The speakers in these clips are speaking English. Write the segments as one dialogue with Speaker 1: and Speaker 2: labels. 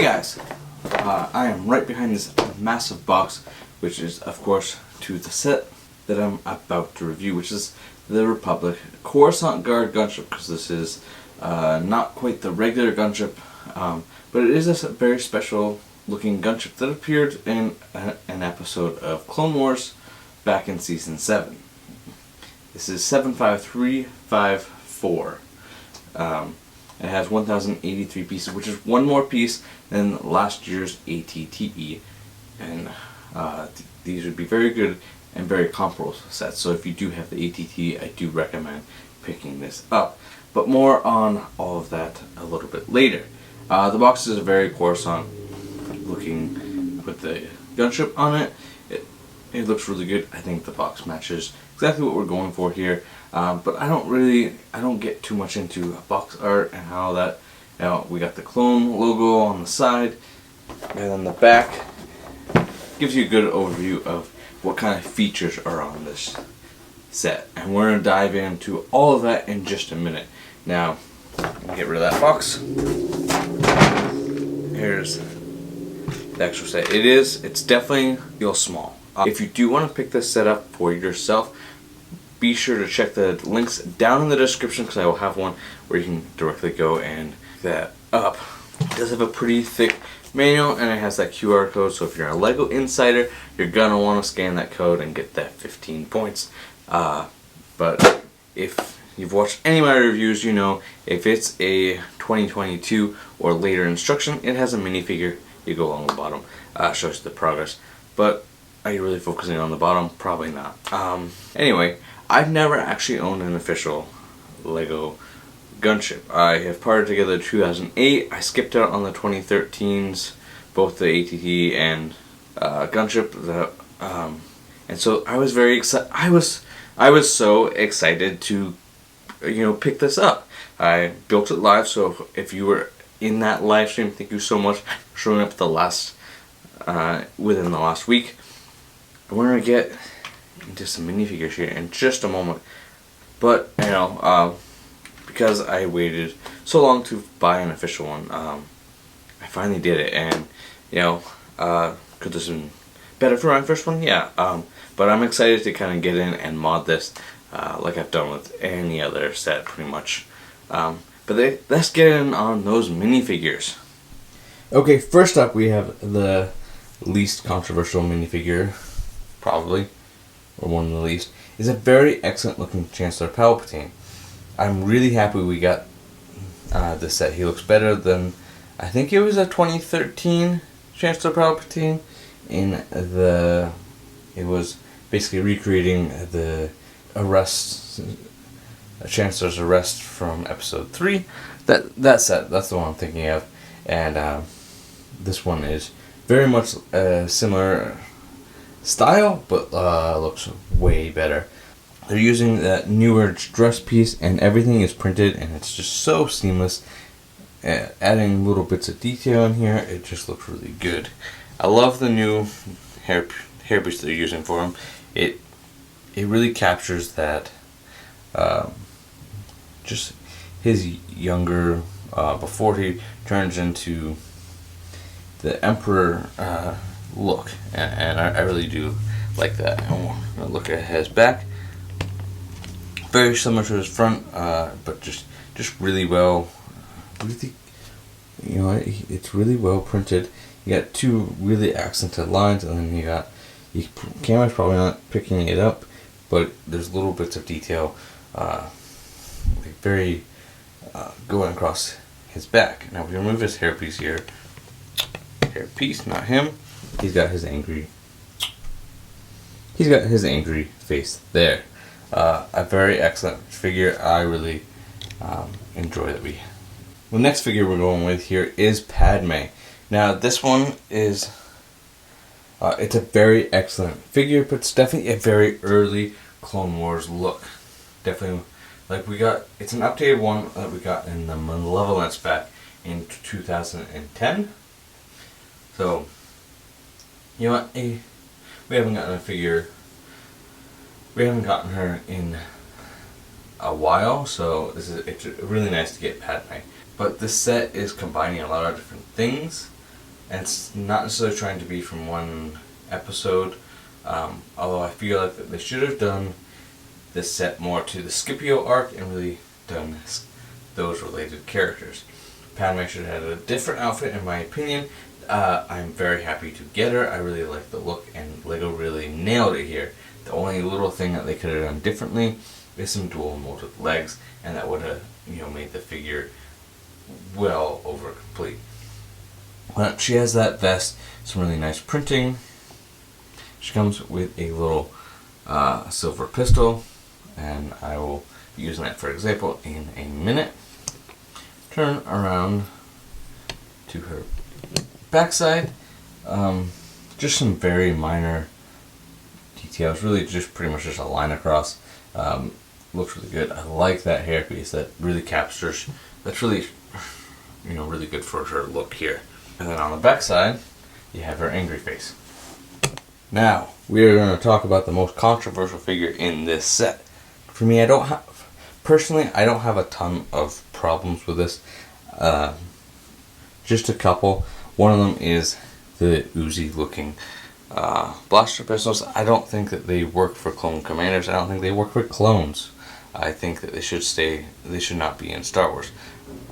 Speaker 1: Hey guys, I am right behind this massive box, which is of course to the set that I'm about to review, which is the Republic Coruscant Guard gunship, because this is not quite the regular gunship, but it is a very special looking gunship that appeared in an episode of Clone Wars back in season 7. This is 75354. It has 1,083 pieces, which is one more piece than last year's ATTE, and these would be very good and very comparable sets. So if you do have the ATTE, I do recommend picking this up. But more on all of that a little bit later. The box is a very Coruscant looking with the gunship on it. It looks really good. I think the box matches exactly what we're going for here. But I don't get too much into box art and how that, we got the clone logo on the side, and then the back gives you a good overview of what kind of features are on this set. And we're going to dive into all of that in just a minute. Now, get rid of that box. Here's the actual set. It's definitely feels small. If you do want to pick this set up for yourself, be sure to check the links down in the description, because I will have one where you can directly go and pick that up. It does have a pretty thick manual, and it has that QR code, so if you're a LEGO insider, you're gonna want to scan that code and get that 15 points. But if you've watched any of my reviews, you know if it's a 2022 or later instruction, it has a minifigure. You go along the bottom, shows you the progress. But are you really focusing on the bottom? Probably not. Anyway, I've never actually owned an official LEGO gunship. I have parted together 2008. I skipped out on the 2013s, both the ATT and gunship. And so I was very excited. I was so excited to, pick this up. I built it live. So if you were in that live stream, thank you so much for showing up within the last week. We're gonna get into some minifigures here in just a moment, but because I waited so long to buy an official one, I finally did it, and could this have been better for my first one? Yeah, but I'm excited to kind of get in and mod this like I've done with any other set pretty much. But let's get in on those minifigures. Okay, first up we have the least controversial minifigure, probably, or one of the least, is a very excellent looking Chancellor Palpatine. I'm really happy we got this set. He looks better than, I think it was a 2013 Chancellor Palpatine. It was basically recreating the Chancellor's arrest from episode 3. That set, that's the one I'm thinking of. And this one is very much similar style, but looks way better. They're using that newer dress piece, and everything is printed, and it's just so seamless. Adding little bits of detail in here, it just looks really good. I love the new hairpiece they're using for him. It really captures that, just his younger, before he turns into the Emperor look, and I really do like that. And look at his back, very similar to his front, but just really well. It's really well printed. You got two really accented lines, and then camera's probably not picking it up, but there's little bits of detail, very going across his back. Now we remove his hairpiece here. Hairpiece, not him. He's got his angry face there. A very excellent figure. I really enjoy that. The next figure we're going with here is Padme. Now this one is it's a very excellent figure, but it's definitely a very early Clone Wars look. Definitely, it's an updated one that we got in the Malevolence back in 2010. So, we haven't gotten a figure. We haven't gotten her in a while, so it's really nice to get Padme. But this set is combining a lot of different things. and it's not necessarily trying to be from one episode, although I feel like that they should have done this set more to the Scipio arc and really done those related characters. Padme should have had a different outfit in my opinion. I'm very happy to get her. I really like the look, and LEGO really nailed it here. The only little thing that they could have done differently is some dual molded legs, and that would have, made the figure well over complete. But she has that vest, some really nice printing. She comes with a little silver pistol, and I will be using that for example in a minute. Turn around to her backside. Just some very minor details, really just pretty much just a line across. Looks really good. I like that hairpiece. That really captures. That's really, really good for her look here. And then on the back side, you have her angry face. Now we are going to talk about the most controversial figure in this set. For me, I don't have a ton of problems with this. Just a couple. One of them is the Uzi looking blaster pistols. I don't think that they work for clone commanders. I don't think they work for clones. I think that they should not be in Star Wars.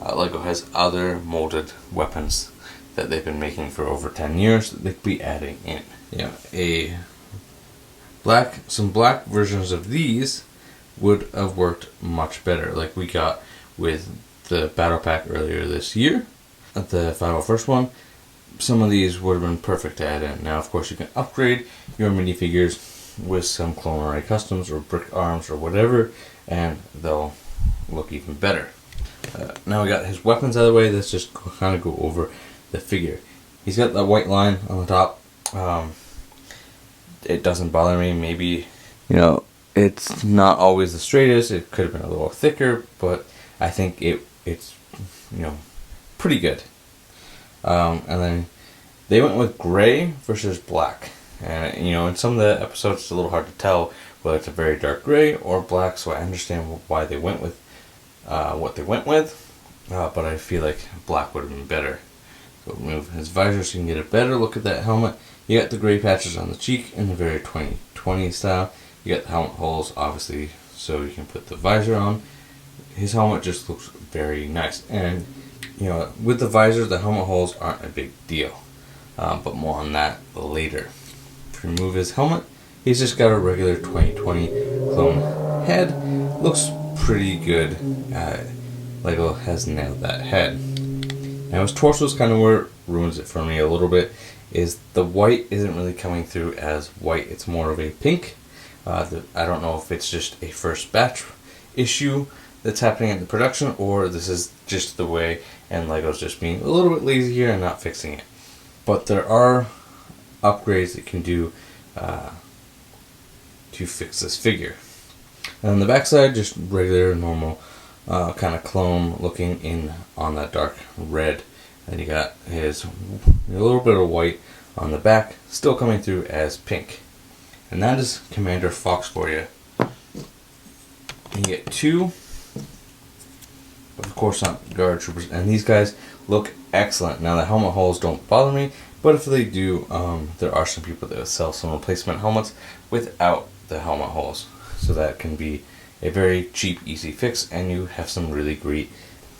Speaker 1: LEGO has other molded weapons that they've been making for over 10 years that they could be adding in. Some black versions of these would have worked much better, like we got with the battle pack earlier this year at the 501st one. Some of these would have been perfect to add in. Now, of course, you can upgrade your minifigures with some Clone Array customs or brick arms or whatever, and they'll look even better. Now we got his weapons out of the way. Let's just kind of go over the figure. He's got that white line on the top. It doesn't bother me. Maybe, it's not always the straightest. It could have been a little thicker, but I think it's pretty good. And then they went with gray versus black. And, in some of the episodes it's a little hard to tell whether it's a very dark gray or black, so I understand why they went with what they went with. But I feel like black would have been better. So remove his visor so you can get a better look at that helmet. You got the gray patches on the cheek in the very 2020 style. You got the helmet holes, obviously, so you can put the visor on. His helmet just looks very nice. And, with the visor, the helmet holes aren't a big deal. But more on that later. To remove his helmet, he's just got a regular 2020 clone head. Looks pretty good. LEGO has nailed that head. Now his torso is kind of where it ruins it for me a little bit. Is the white isn't really coming through as white. It's more of a pink. I don't know if it's just a first batch issue that's happening in the production, or this is just the way and LEGO's just being a little bit lazy here and not fixing it. But there are upgrades that can do to fix this figure. And on the backside, just regular, normal, kind of clone looking in on that dark red. And you got his a little bit of white on the back, still coming through as pink. And that is Commander Fox for you. You get two of Coruscant Guard troopers, and these guys look excellent. Now the helmet holes don't bother me, but if they do, there are some people that sell some replacement helmets without the helmet holes, so that can be a very cheap, easy fix, and you have some really great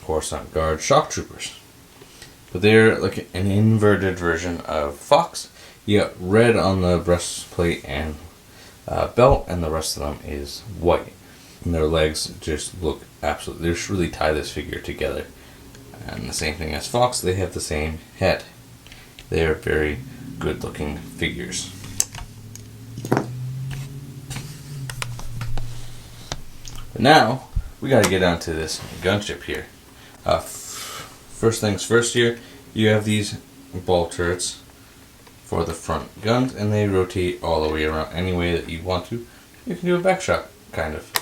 Speaker 1: Coruscant Guard shock troopers. But they're like an inverted version of Fox. You got red on the breastplate and belt, and the rest of them is white. And their legs just look absolutely, they just really tie this figure together. And the same thing as Fox, they have the same head. They are very good looking figures. But now, we gotta get onto this gunship here. First things first here, you have these ball turrets for the front guns, and they rotate all the way around any way that you want to. You can do a back shot, kind of.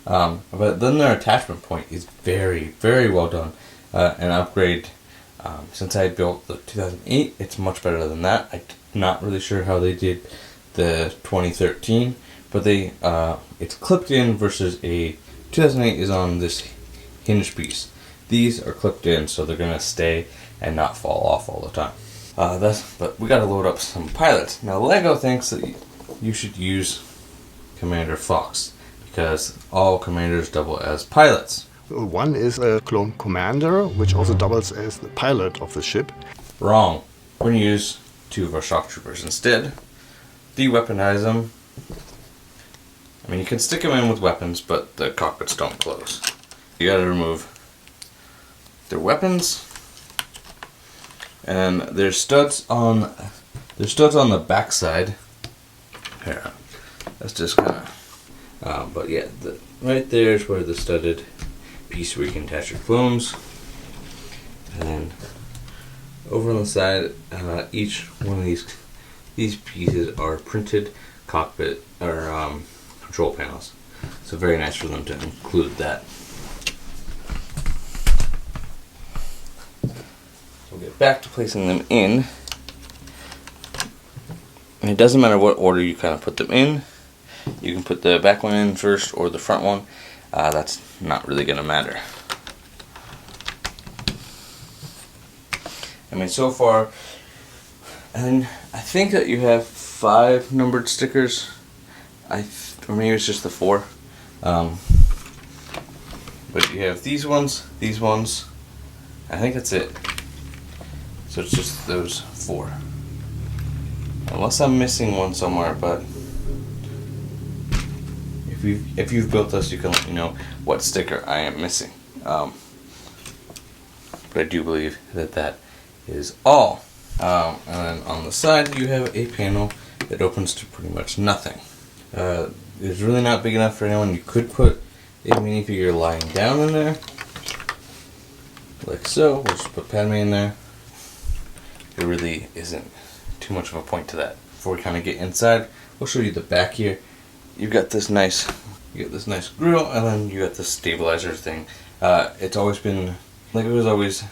Speaker 1: But then their attachment point is very, very well done. An upgrade, since I built the 2008, it's much better than that. I'm not really sure how they did the 2013, but they it's clipped in versus a 2008 is on this hinge piece. These are clipped in, so they're going to stay and not fall off all the time. But we gotta load up some pilots. Now LEGO thinks that you should use Commander Fox because all commanders double as pilots.
Speaker 2: One is a clone commander, which also doubles as the pilot of the ship.
Speaker 1: Wrong. We're gonna use 2 of our shock troopers instead. De-weaponize them. I mean, you can stick them in with weapons, but the cockpits don't close. You gotta remove their weapons. And there's studs on the back side. Here, that's just kind of. But yeah, right there is where the studded piece where you can attach your clones. And then over on the side, each one of these pieces are printed cockpit or control panels. So very nice for them to include that. We'll get back to placing them in. And it doesn't matter what order you kind of put them in. You can put the back one in first or the front one. That's not really going to matter. I mean, so far, and I think that you have 5 numbered stickers. Or maybe it's just the 4. But you have these ones. I think that's it. So it's just those 4. Unless I'm missing one somewhere, but if you've built this, you can let me know what sticker I am missing. But I do believe that is all. And then on the side, you have a panel that opens to pretty much nothing. It's really not big enough for anyone. You could put a minifigure lying down in there, like so. We'll just put Padme in there. There really isn't too much of a point to that. Before we kind of get inside, we'll show you the back here. You've got this nice grill, and then you got this stabilizer thing. It's always been like it was always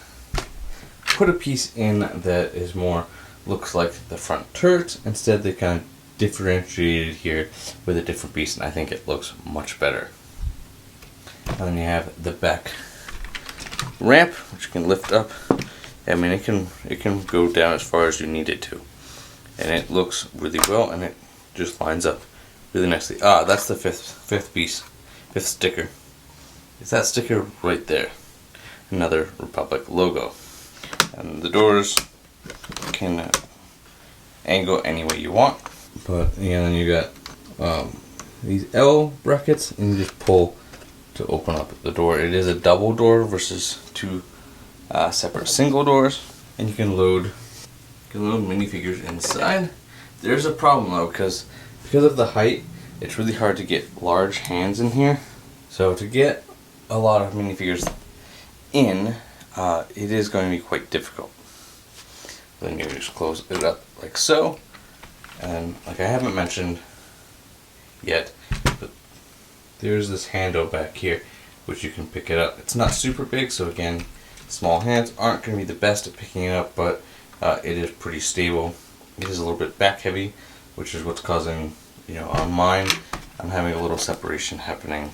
Speaker 1: put a piece in that is more looks like the front turret. Instead, they kind of differentiated here with a different piece, and I think it looks much better. And then you have the back ramp, which you can lift up. I mean, it can go down as far as you need it to, and it looks really well, and it just lines up really nicely. That's the fifth piece, 5th sticker. It's that sticker right there. Another Republic logo, and the doors can angle any way you want. But yeah, then you got these L brackets, and you just pull to open up the door. It is a double door versus 2 separate single doors, and you can load minifigures inside. There's a problem though, because of the height, it's really hard to get large hands in here. So to get a lot of minifigures in, it is going to be quite difficult. Then you just close it up like so. And like I haven't mentioned yet, but there's this handle back here which you can pick it up. It's not super big, so again, small hands aren't going to be the best at picking it up, but it is pretty stable. It is a little bit back heavy, which is what's causing, on mine, I'm having a little separation happening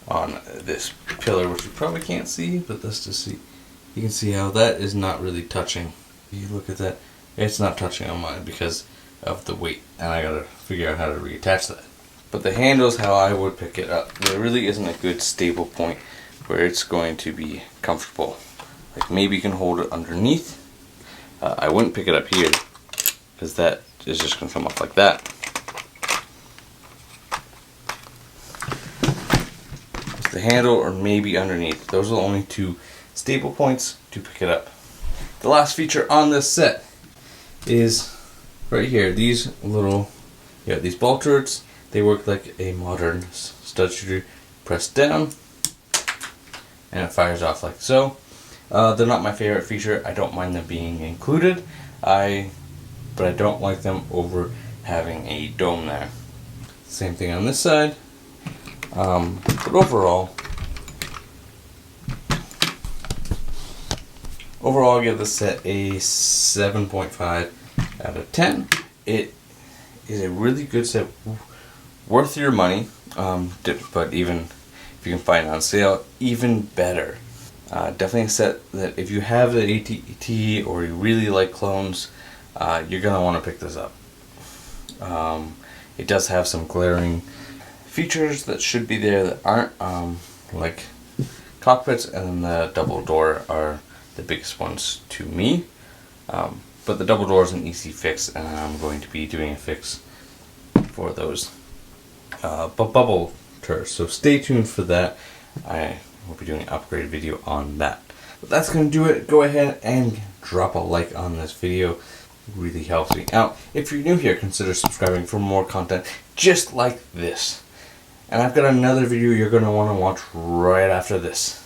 Speaker 1: on this pillar, which you probably can't see, but let's just see. You can see how that is not really touching. You look at that. It's not touching on mine because of the weight, and I gotta figure out how to reattach that. But the handle is how I would pick it up. There really isn't a good stable point where it's going to be comfortable. Like maybe you can hold it underneath. I wouldn't pick it up here because that is just gonna come off like that. The handle or maybe underneath. Those are the only 2 stable points to pick it up. The last feature on this set is right here. These these ball turrets, they work like a modern stud shooter. Press down and it fires off like so. They're not my favorite feature. I don't mind them being included, but I don't like them over having a dome there. Same thing on this side. But overall I give this set a 7.5 out of 10. It is a really good set, worth your money, but even if you can find it on sale, even better. Definitely a set that if you have the AT-AT or you really like clones, you're going to want to pick this up. It does have some glaring features that should be there that aren't, like cockpits, and then the double door are the biggest ones to me. But the double door is an easy fix, and I'm going to be doing a fix for those bubble turrets. So stay tuned for that. I will be doing an upgrade video on that. But that's going to do it. Go ahead and drop a like on this video. It really helps me out. If you're new here, consider subscribing for more content just like this. And I've got another video you're going to want to watch right after this.